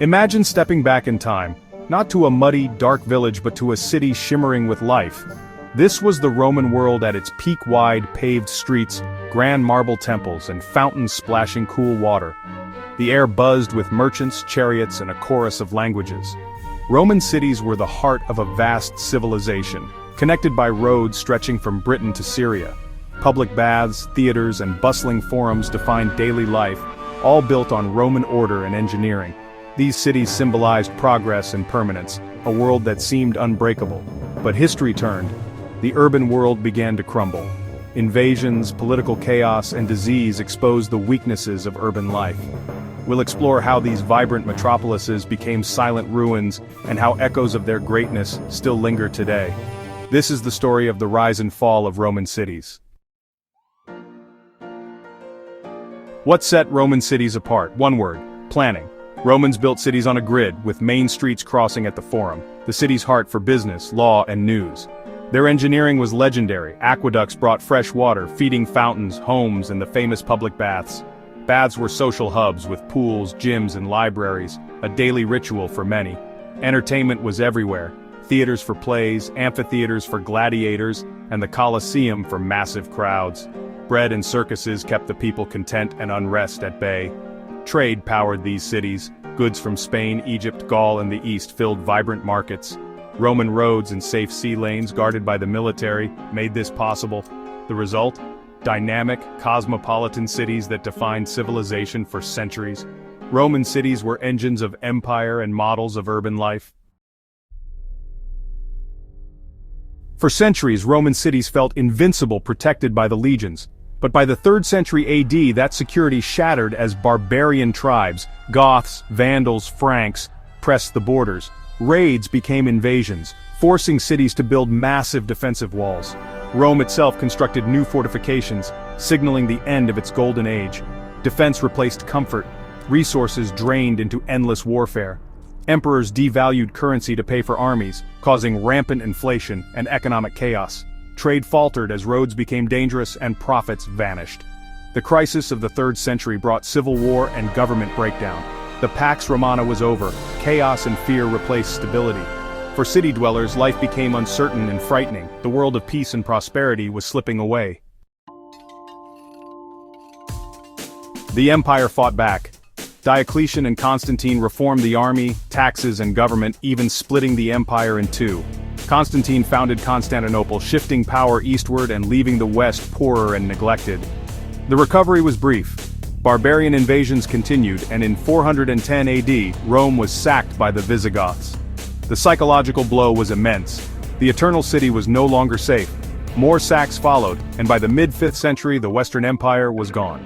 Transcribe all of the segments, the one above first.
Imagine stepping back in time, not to a muddy, dark village but to a city shimmering with life. This was the Roman world at its peak-wide paved streets, grand marble temples, and fountains splashing cool water. The air buzzed with merchants, chariots, and a chorus of languages. Roman cities were the heart of a vast civilization, connected by roads stretching from Britain to Syria. Public baths, theaters, and bustling forums defined daily life, all built on Roman order and engineering. These cities symbolized progress and permanence, a world that seemed unbreakable. But history turned. The urban world began to crumble. Invasions, political chaos, and disease exposed the weaknesses of urban life. We'll explore how these vibrant metropolises became silent ruins and how echoes of their greatness still linger today. This is the story of the rise and fall of Roman cities. What set Roman cities apart? One word: planning. Romans built cities on a grid, with main streets crossing at the Forum, the city's heart for business, law, and news. Their engineering was legendary. Aqueducts brought fresh water, feeding fountains, homes, and the famous public baths. Baths were social hubs with pools, gyms, and libraries, a daily ritual for many. Entertainment was everywhere: theaters for plays, amphitheaters for gladiators, and the Colosseum for massive crowds. Bread and circuses kept the people content and unrest at bay. Trade powered these cities. Goods from Spain, Egypt, Gaul, and the East filled vibrant markets. Roman roads and safe sea lanes guarded by the military made this possible. The result? Dynamic, cosmopolitan cities that defined civilization for centuries. Roman cities were engines of empire and models of urban life. For centuries, Roman cities felt invincible, protected by the legions. But by the 3rd century AD, that security shattered as barbarian tribes, Goths, Vandals, Franks, pressed the borders. Raids became invasions, forcing cities to build massive defensive walls. Rome itself constructed new fortifications, signaling the end of its golden age. Defense replaced comfort. Resources drained into endless warfare. Emperors devalued currency to pay for armies, causing rampant inflation and economic chaos. Trade faltered as roads became dangerous and profits vanished. The crisis of the 3rd century brought civil war and government breakdown. The Pax Romana was over. Chaos and fear replaced stability. For city dwellers, life became uncertain and frightening. The world of peace and prosperity was slipping away. The empire fought back. Diocletian and Constantine reformed the army, taxes, and government, even splitting the empire in two. Constantine founded Constantinople, shifting power eastward and leaving the West poorer and neglected. The recovery was brief. Barbarian invasions continued, and in 410 AD, Rome was sacked by the Visigoths. The psychological blow was immense. The Eternal City was no longer safe. More sacks followed, and by the mid-5th century the Western Empire was gone.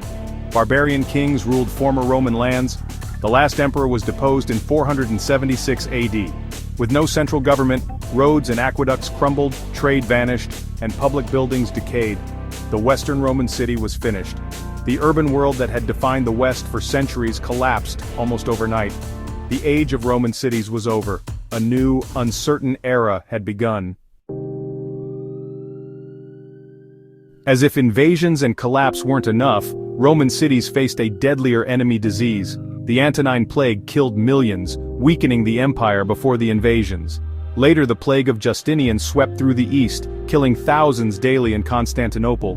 Barbarian kings ruled former Roman lands. The last emperor was deposed in 476 AD. With no central government, roads and aqueducts crumbled, trade vanished, and public buildings decayed. The Western Roman city was finished. The urban world that had defined the West for centuries collapsed almost overnight. The age of Roman cities was over. A new, uncertain era had begun. As if invasions and collapse weren't enough, Roman cities faced a deadlier enemy disease. The Antonine Plague killed millions, weakening the empire before the invasions. Later, the plague of Justinian swept through the east, killing thousands daily in Constantinople.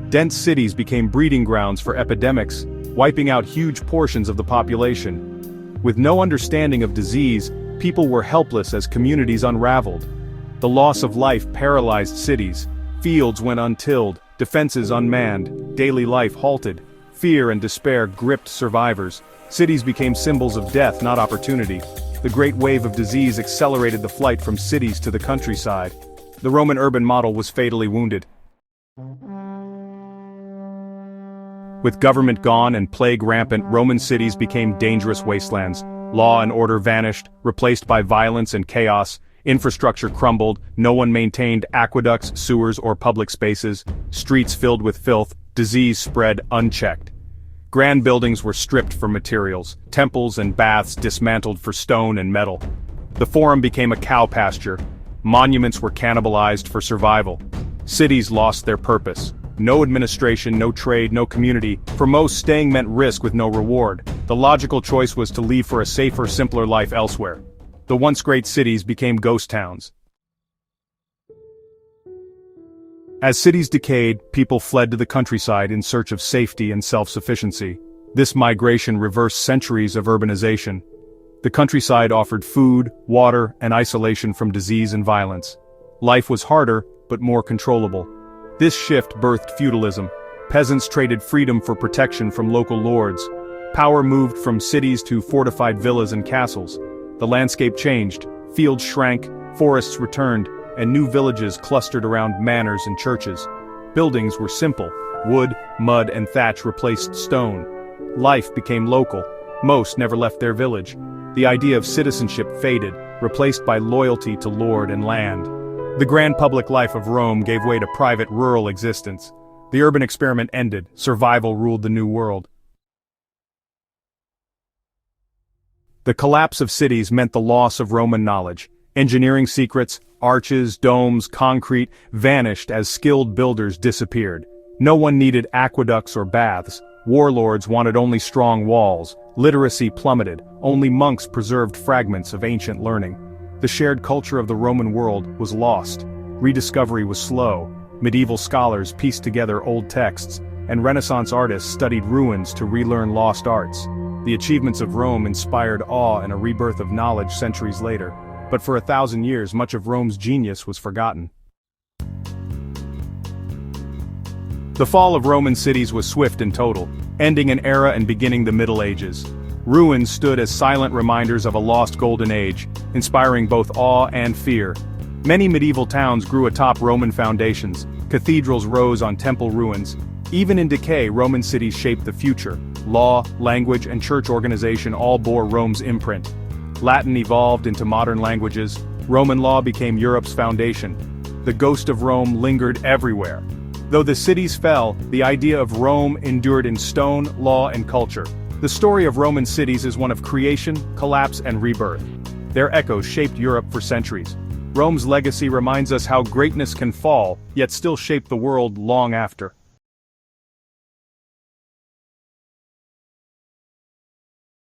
Dense cities became breeding grounds for epidemics, wiping out huge portions of the population. With no understanding of disease, people were helpless as communities unraveled. The loss of life paralyzed cities. Fields went untilled, defenses unmanned, daily life halted. Fear and despair gripped survivors. Cities became symbols of death, not opportunity. The great wave of disease accelerated the flight from cities to the countryside. The Roman urban model was fatally wounded. With government gone and plague rampant, Roman cities became dangerous wastelands. Law and order vanished, replaced by violence and chaos. Infrastructure crumbled, no one maintained aqueducts, sewers, or public spaces. Streets filled with filth, disease spread unchecked. Grand buildings were stripped for materials, temples and baths dismantled for stone and metal. The Forum became a cow pasture. Monuments were cannibalized for survival. Cities lost their purpose. No administration, no trade, no community. For most, staying meant risk with no reward. The logical choice was to leave for a safer, simpler life elsewhere. The once great cities became ghost towns. As cities decayed, people fled to the countryside in search of safety and self-sufficiency. This migration reversed centuries of urbanization. The countryside offered food, water, and isolation from disease and violence. Life was harder, but more controllable. This shift birthed feudalism. Peasants traded freedom for protection from local lords. Power moved from cities to fortified villas and castles. The landscape changed, fields shrank, forests returned, and new villages clustered around manors and churches. Buildings were simple. Wood, mud, and thatch replaced stone. Life became local. Most never left their village. The idea of citizenship faded, replaced by loyalty to lord and land. The grand public life of Rome gave way to private rural existence. The urban experiment ended. Survival ruled the new world. The collapse of cities meant the loss of Roman knowledge. Engineering secrets, arches, domes, concrete, vanished as skilled builders disappeared. No one needed aqueducts or baths. Warlords wanted only strong walls. Literacy plummeted. Only monks preserved fragments of ancient learning. The shared culture of the Roman world was lost. Rediscovery was slow. Medieval scholars pieced together old texts, and Renaissance artists studied ruins to relearn lost arts. The achievements of Rome inspired awe and a rebirth of knowledge centuries later. But for 1,000 years, much of Rome's genius was forgotten. The fall of Roman cities was swift and total, ending an era and beginning the Middle Ages. Ruins stood as silent reminders of a lost golden age, inspiring both awe and fear. Many medieval towns grew atop Roman foundations. Cathedrals rose on temple ruins. Even in decay, Roman cities shaped the future. Law, language, and church organization all bore Rome's imprint. Latin evolved into modern languages. Roman law became Europe's foundation. The ghost of Rome lingered everywhere. Though the cities fell, the idea of Rome endured in stone, law, and culture. The story of Roman cities is one of creation, collapse, and rebirth. Their echoes shaped Europe for centuries. Rome's legacy reminds us how greatness can fall, yet still shape the world long after.